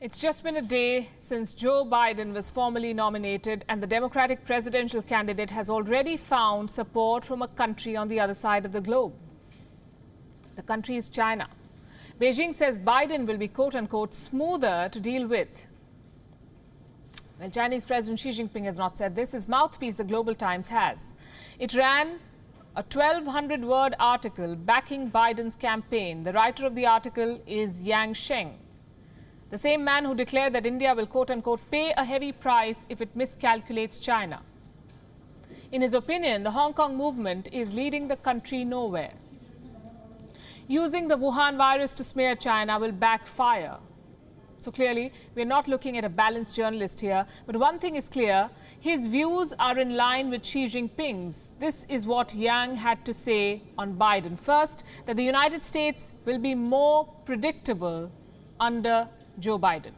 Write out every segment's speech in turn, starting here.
It's just been a day since Joe Biden was formally nominated, and the Democratic presidential candidate has already found support from a country on the other side of the globe. The country is China. Beijing says Biden will be quote-unquote smoother to deal with. Well, Chinese President Xi Jinping has not said this. His mouthpiece, the Global Times, has. It ran a 1,200-word article backing Biden's campaign. The writer of the article is Yang Sheng, the same man who declared that India will quote-unquote pay a heavy price if it miscalculates China. In his opinion, the Hong Kong movement is leading the country nowhere. Using the Wuhan virus to smear China will backfire. So clearly, we're not looking at a balanced journalist here. But one thing is clear, his views are in line with Xi Jinping's. This is what Yang had to say on Biden. First, that the United States will be more predictable under Joe Biden.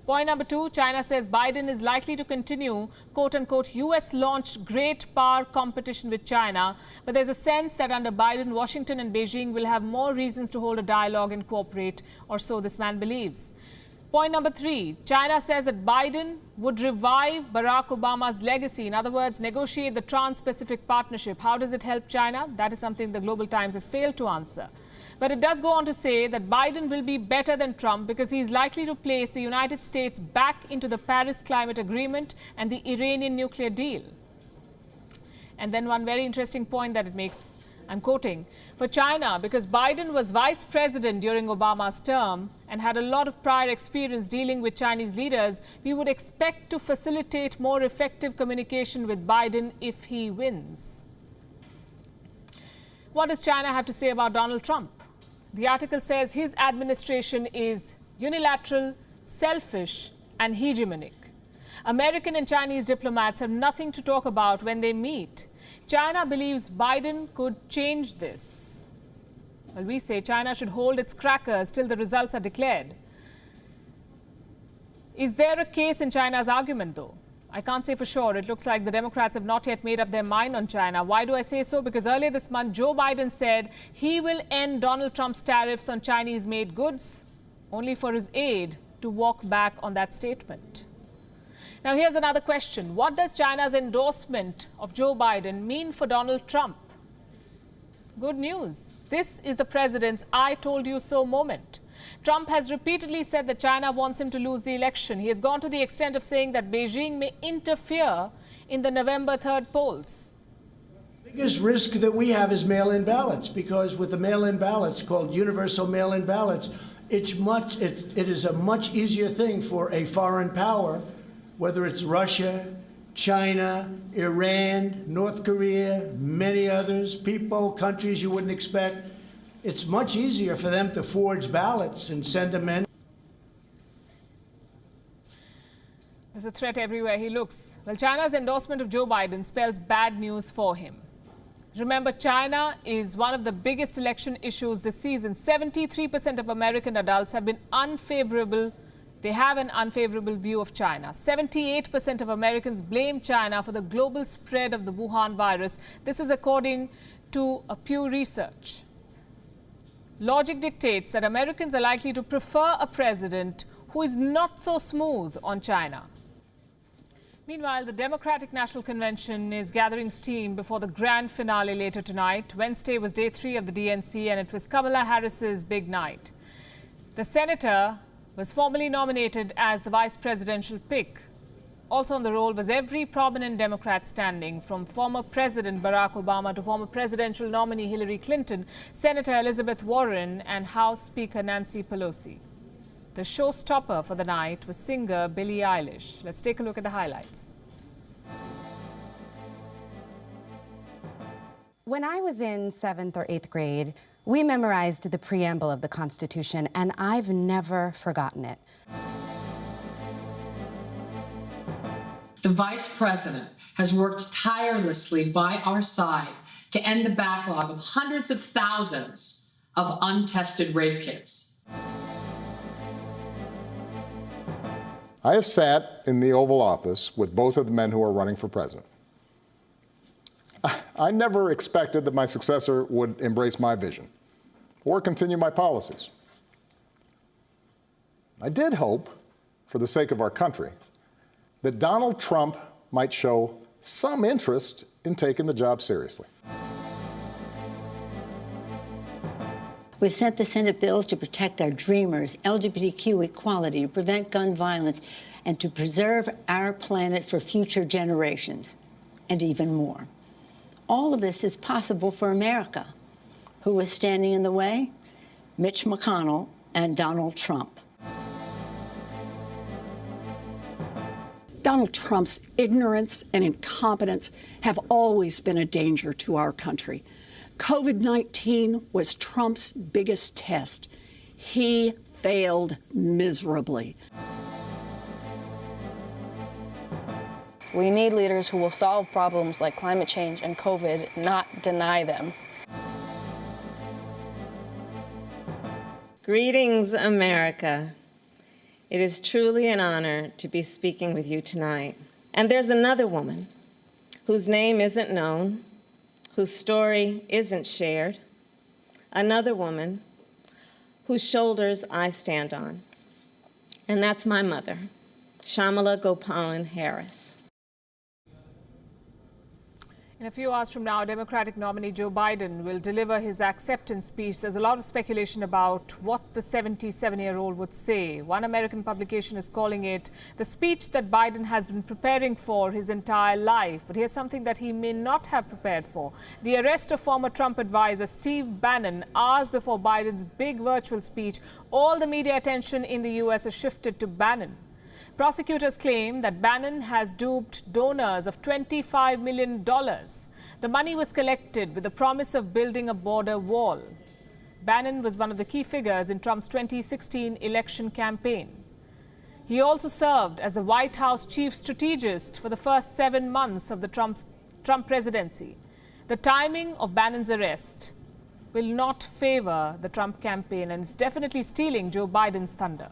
Point number two, China says Biden is likely to continue, quote-unquote, US-launched great power competition with China. But there's a sense that under Biden, Washington and Beijing will have more reasons to hold a dialogue and cooperate, or so this man believes. Point number three, China says that Biden would revive Barack Obama's legacy. In other words, negotiate the Trans-Pacific Partnership. How does it help China? That is something the Global Times has failed to answer. But it does go on to say that Biden will be better than Trump because he is likely to place the United States back into the Paris Climate Agreement and the Iranian nuclear deal. And then one very interesting point that it makes, I'm quoting, for China, because Biden was vice president during Obama's term and had a lot of prior experience dealing with Chinese leaders, we would expect to facilitate more effective communication with Biden if he wins. What does China have to say about Donald Trump? The article says his administration is unilateral, selfish, and hegemonic. American and Chinese diplomats have nothing to talk about when they meet. China believes Biden could change this. Well, we say China should hold its crackers till the results are declared. Is there a case in China's argument, though? I can't say for sure. It looks like the Democrats have not yet made up their mind on China. Why do I say so? Because earlier this month, Joe Biden said he will end Donald Trump's tariffs on Chinese-made goods, only for his aide to walk back on that statement. Now, here's another question. What does China's endorsement of Joe Biden mean for Donald Trump? Good news. This is the president's I told you so moment. Trump has repeatedly said that China wants him to lose the election. He has gone to the extent of saying that Beijing may interfere in the November 3rd polls. The biggest risk that we have is mail-in ballots, because with the mail-in ballots, called universal mail-in ballots, it is a much easier thing for a foreign power, whether it's Russia, China, Iran, North Korea, many others, people, countries you wouldn't expect. It's much easier for them to forge ballots and send them in. There's a threat everywhere he looks. Well, China's endorsement of Joe Biden spells bad news for him. Remember, China is one of the biggest election issues this season. 73% of American adults have been unfavorable. They have an unfavorable view of China. 78% of Americans blame China for the global spread of the Wuhan virus. This is according to a Pew Research. Logic dictates that Americans are likely to prefer a president who is not so smooth on China. Meanwhile, the Democratic National Convention is gathering steam before the grand finale later tonight. Wednesday was day 3 of the DNC, and it was Kamala Harris's big night. The senator was formally nominated as the vice presidential pick. Also on the roll was every prominent Democrat standing, from former President Barack Obama to former presidential nominee Hillary Clinton, Senator Elizabeth Warren, and House Speaker Nancy Pelosi. The showstopper for the night was singer Billie Eilish. Let's take a look at the highlights. When I was in 7th or 8th grade, we memorized the preamble of the Constitution, and I've never forgotten it. The Vice President has worked tirelessly by our side to end the backlog of hundreds of thousands of untested rape kits. I have sat in the Oval Office with both of the men who are running for president. I never expected that my successor would embrace my vision or continue my policies. I did hope for the sake of our country, that Donald Trump might show some interest in taking the job seriously. We've sent the Senate bills to protect our dreamers, LGBTQ equality, to prevent gun violence, and to preserve our planet for future generations, and even more. All of this is possible for America. Who was standing in the way? Mitch McConnell and Donald Trump. Donald Trump's ignorance and incompetence have always been a danger to our country. COVID-19 was Trump's biggest test. He failed miserably. We need leaders who will solve problems like climate change and COVID, not deny them. Greetings, America. It is truly an honor to be speaking with you tonight. And there's another woman whose name isn't known, whose story isn't shared, another woman whose shoulders I stand on. And that's my mother, Shamala Gopalan Harris. In a few hours from now, Democratic nominee Joe Biden will deliver his acceptance speech. There's a lot of speculation about what the 77-year-old would say. One American publication is calling it the speech that Biden has been preparing for his entire life. But here's something that he may not have prepared for. The arrest of former Trump advisor Steve Bannon hours before Biden's big virtual speech. All the media attention in the U.S. has shifted to Bannon. Prosecutors claim that Bannon has duped donors of $25 million. The money was collected with the promise of building a border wall. Bannon was one of the key figures in Trump's 2016 election campaign. He also served as the White House chief strategist for the first 7 months of the Trump presidency. The timing of Bannon's arrest will not favor the Trump campaign, and it's definitely stealing Joe Biden's thunder.